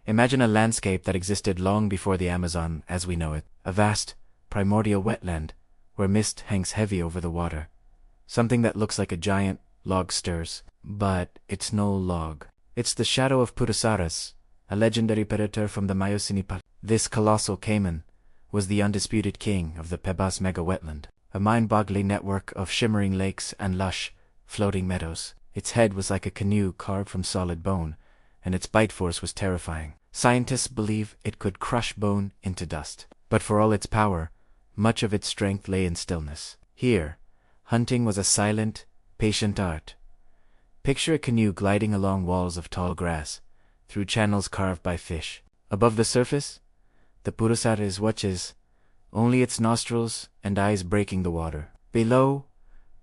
Imagine a landscape that existed long before the Amazon as we know it. A vast, primordial wetland, where mist hangs heavy over the water. Something that looks like a giant log stirs, but it's no log. It's the shadow of Purussaurus, a legendary predator from the Miocene. This colossal caiman was the undisputed king of the Pebas mega-wetland, a mind-boggling network of shimmering lakes and lush, floating meadows. Its head was like a canoe carved from solid bone, and its bite force was terrifying. Scientists believe it could crush bone into dust. But for all its power, much of its strength lay in stillness. Here, hunting was a silent, patient art. Picture a canoe gliding along walls of tall grass, through channels carved by fish. Above the surface, the Purussaurus watches, only its nostrils and eyes breaking the water. Below,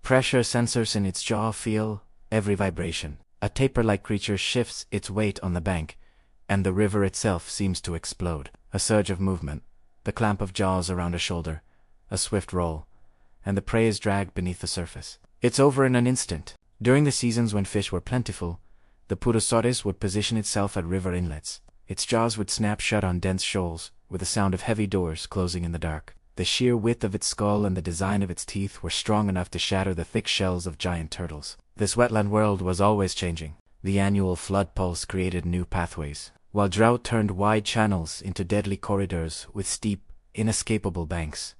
pressure sensors in its jaw feel every vibration. A tapir-like creature shifts its weight on the bank, and the river itself seems to explode. A surge of movement, the clamp of jaws around a shoulder, a swift roll, and the prey is dragged beneath the surface. It's over in an instant. During the seasons when fish were plentiful, the Purussaurus would position itself at river inlets. Its jaws would snap shut on dense shoals, with the sound of heavy doors closing in the dark. The sheer width of its skull and the design of its teeth were strong enough to shatter the thick shells of giant turtles. This wetland world was always changing. The annual flood pulse created new pathways, while drought turned wide channels into deadly corridors with steep, inescapable banks.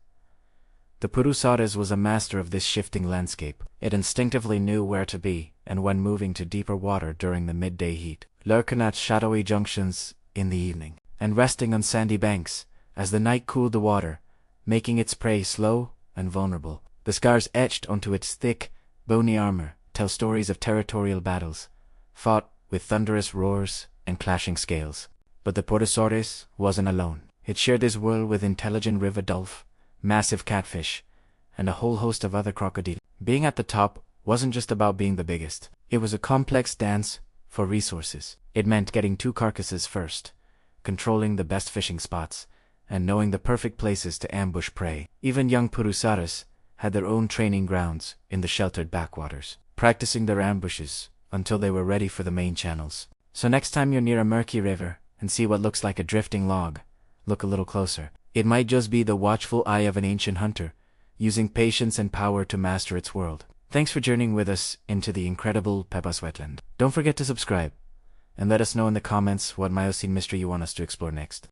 The Purussaurus was a master of this shifting landscape. It instinctively knew where to be, and when moving to deeper water during the midday heat, lurking at shadowy junctions in the evening, and resting on sandy banks as the night cooled the water, making its prey slow and vulnerable. The scars etched onto its thick, bony armor tell stories of territorial battles, fought with thunderous roars and clashing scales. But the Purussaurus wasn't alone. It shared this world with intelligent river dolphin, massive catfish, and a whole host of other crocodiles. Being at the top wasn't just about being the biggest. It was a complex dance for resources. It meant getting 2 carcasses first, controlling the best fishing spots, and knowing the perfect places to ambush prey. Even young Purussaurus had their own training grounds in the sheltered backwaters, practicing their ambushes until they were ready for the main channels. So next time you're near a murky river and see what looks like a drifting log, look a little closer. It might just be the watchful eye of an ancient hunter, using patience and power to master its world. Thanks for journeying with us into the incredible Pebas wetland. Don't forget to subscribe, and let us know in the comments what Miocene mystery you want us to explore next.